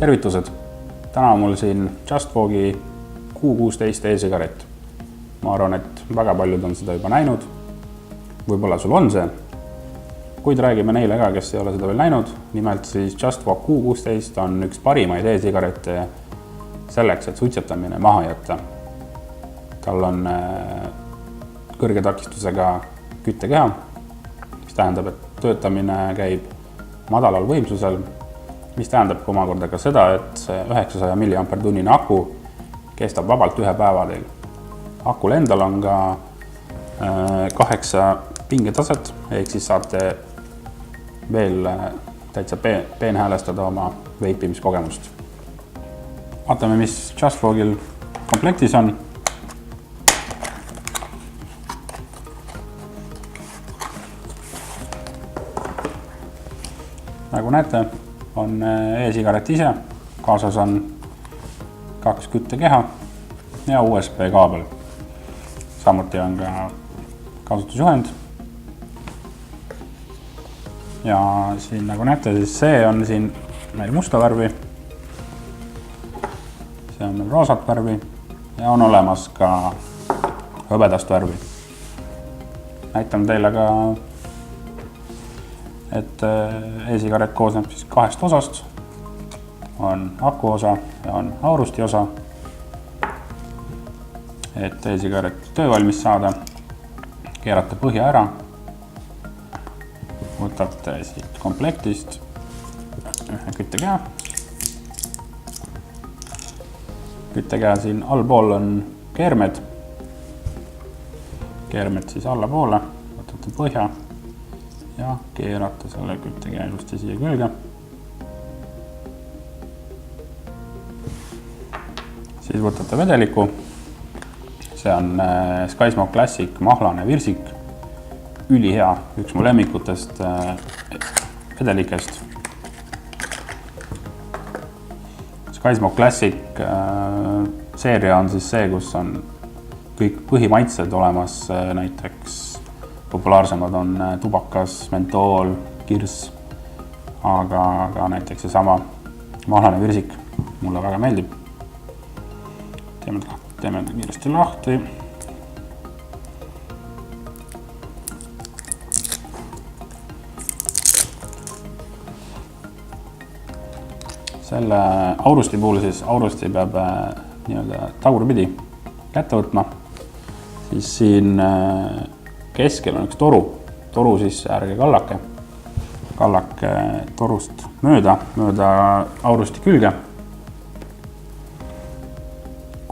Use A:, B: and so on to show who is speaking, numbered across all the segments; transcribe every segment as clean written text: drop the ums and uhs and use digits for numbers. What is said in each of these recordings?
A: Tervitused! Täna on mul siin JustFogi Q16 e-sigaret. Ma arvan, et väga paljud on seda juba näinud. Võib-olla sul on see. Kuid räägime neile ka, kes ei ole seda veel näinud. Nimelt siis JustFog Q16 on üks parimaid e-sigarette selleks, et suitsetamine maha jätta. Tal on kõrge takistusega küttekeha, mis tähendab, et töötamine käib madalal võimsusel, mis tähendab omakorda ka seda, et 900 mAh aku kestab vabalt ühe päeva teil. Akul endal on ka 8 pingetaset, ehk siis saate veel täitsa peenhäälestada oma veipimiskogemust. Vaatame, mis JustFogil komplektis on. Nagu näete, on e-sigaret ise, kaasas on 2 küttekeha ja USB kaabel. Samuti on ka kasutusjuhend. Ja siin nagu näete, siis see on siin meil musta värvi. See on meil roosat värvi ja on olemas ka hõbedast värvi. Näitan teile ka, et e-sigaret koosneb siis 2 osast. On aku osa ja on aurusti osa. Et e-sigaret töövalmis saada, keerate põhja ära. Võtate siit komplektist ühe küttekeha. Küttekeha siin allpool on keermed. Keermed siis allapoole, võtate põhja ja keerate selle küttekeha ilusti siia külge. Siis võtate vedeliku. See on SkySmoke Classic mahlane virsik. Ülihea, üks mu lemmikutest vedelikest. SkySmoke Classic seeria on siis see, kus on kõik põhimaitsed olemas, näiteks populaarsemad on tubakas, mentool, kirss, aga näiteks see sama mahlane virsik mulle väga meeldib. Teeme ta kiiresti lahti. Selle aurusti puhul siis aurusti peab tagurpidi kätte võtma. Siis siin keskel on üks toru. Toru sisse ärge kallake. Kallake torust mööda aurusti külge.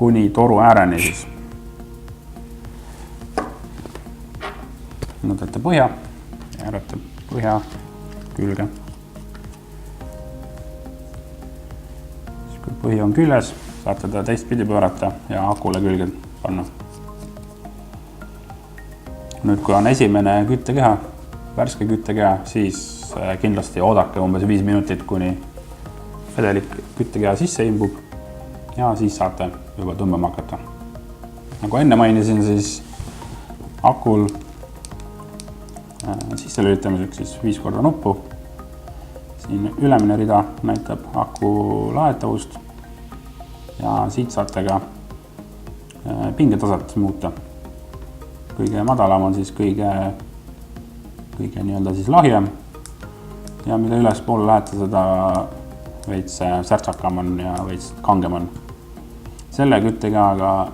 A: Kuni toru ääreni siis. Võtate põhja ja äärate põhja külge. Kui põhi on küljes, saate ta teistpidi pöörata ja akule külge panna. Nüüd, kui on esimene küttekeha, värske küttekeha, siis kindlasti oodake umbes 5 minutit, kuni vedelik küttekeha sisse imbub ja siis saate juba tõmbama hakata. Nagu enne mainisin, siis akul sisse lülitamiseks siis 5 korda nuppu. Siin ülemine rida näitab aku laetavust ja siit saate ka pingetaset muuta. Kõige madalam on siis kõige siis lahjem ja mida ülespoole lähete, seda veits särtsakam on ja veits kangem on. Selle küttekehaga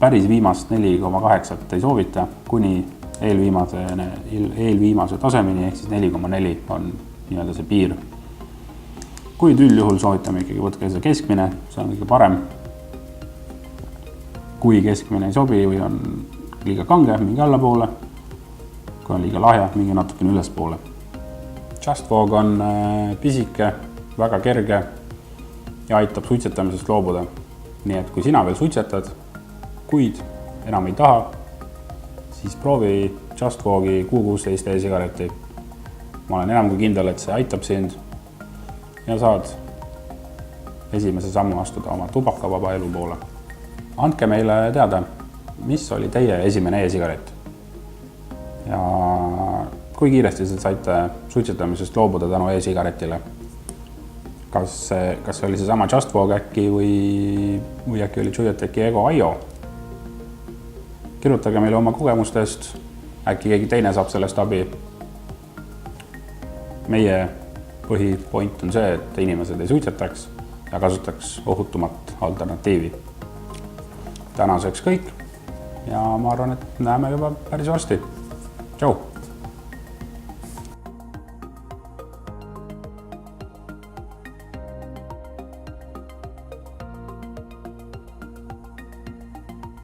A: päris viimast 4,8 ei soovita, kuni eelviimase tasemeni, ehk siis 4,4 on see piir. Kuid üldjuhul soovitame ikkagi võtke see keskmine, see on kõige parem. Kui keskmine ei sobi või on liiga kange, mingi allapoole. Kui on liiga lahja, mingi natukene ülespoole. JustFog on pisike, väga kerge ja aitab suitsetamisest loobuda. Nii et kui sina veel suitsetad, kuid enam ei taha, siis proovi JustFogi Q16 e-sigareti. Ma olen enam kui kindel, et see aitab sind ja saad esimese sammu astuda oma tubakavaba elu poole. Andke meile teada, mis oli teie esimene e-sigaret ja kui kiiresti saite suitsetamisest loobuda tänu e-sigaretile. kas see oli seesama JustFog äkki või äkki oli Joyeteki Ego IO. Kirjutage meile oma kogemustest, äkki keegi teine saab sellest abi. Meie põhipoint on see, et inimesed ei suitsetaks ja kasutaks ohutumat alternatiivi. Tänaseks kõik ja ma arvan, et näeme juba päris varsti. Tšau!